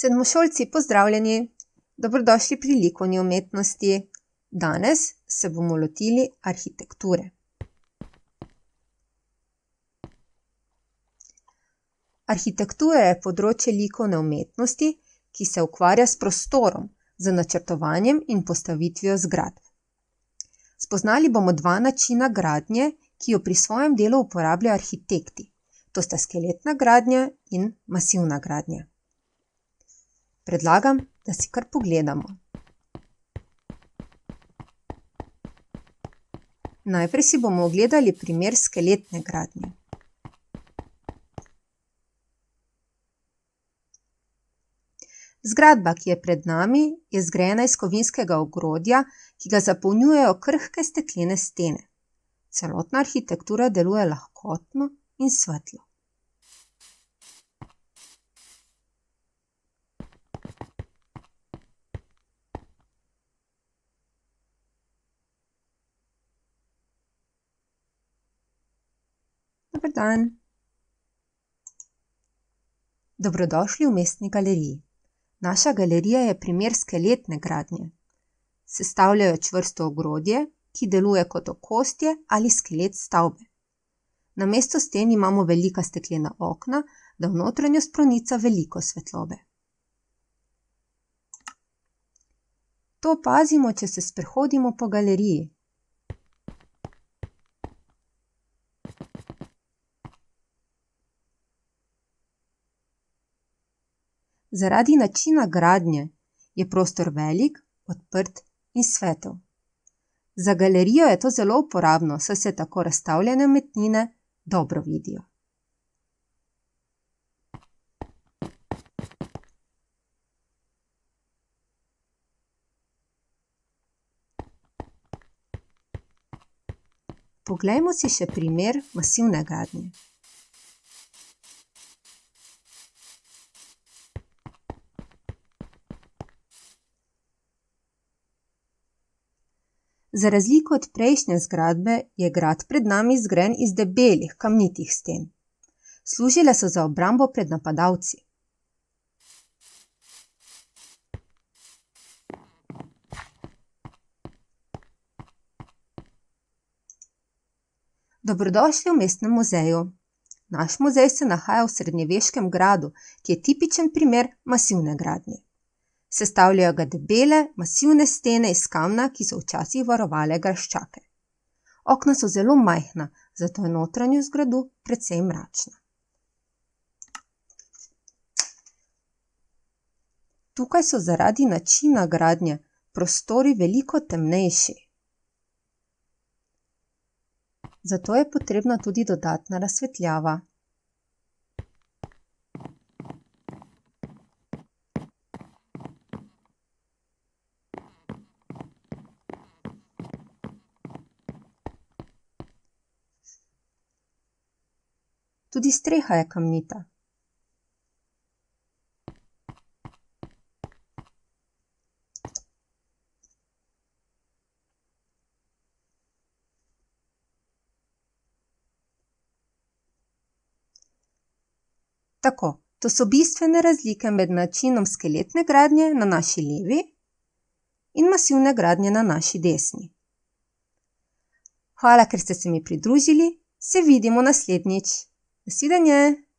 Sedmošolci, pozdravljeni! Dobrodošli pri likovni umetnosti. Danes se bomo lotili arhitekture. Arhitektura je področje likovne umetnosti, ki se ukvarja s prostorom, z načrtovanjem in postavitvijo zgradb. Spoznali bomo dva načina gradnje, ki jo pri svojem delu uporabljajo arhitekti. To sta skeletna gradnja in masivna gradnja. Predlagam, da si kar pogledamo. Najprej si bomo ogledali primer skeletne gradnje. Zgradba, ki je pred nami, je zgrajena iz kovinskega ogrodja, ki ga zapolnjujejo krhke steklene stene. Celotna arhitektura deluje lahkotno in svetlo. Dober dan. Dobrodošli v Mestni galeriji. Naša galerija je primer skeletne gradnje. Sestavljajo čvrsto ogrodje, ki deluje kot okostje ali skelet stavbe. Namesto sten imamo velika steklena okna, da v notranjost pronica veliko svetlobe. To opazimo, če se sprehodimo po galeriji. Zaradi načina gradnje je prostor velik, odprt in svetel. Za galerijo je to zelo uporabno, saj se tako razstavljene umetnine dobro vidijo. Poglejmo si še primer masivne gradnje. Za razliko od prejšnje zgradbe je grad pred nami zgrajen iz debelih kamnitih sten. Služile so za obrambo pred napadalci. Dobrodošli v Mestnem muzeju. Naš muzej se nahaja v srednjeveškem gradu, ki je tipičen primer masivne gradnje. Sestavljajo ga debele, masivne stene iz kamna, ki so včasih varovale graščake. Okna so zelo majhna, zato je notranjost gradu precej mračna. Tukaj so zaradi načina gradnje prostori veliko temnejši. Zato je potrebna tudi dodatna razsvetljava. Tudi streha je kamnita. Tako, to so bistvene razlike med načinom skeletne gradnje na naši levi in masivne gradnje na naši desni. Hvala, ker ste se mi pridružili. Se vidimo naslednjič. Nasvidenje!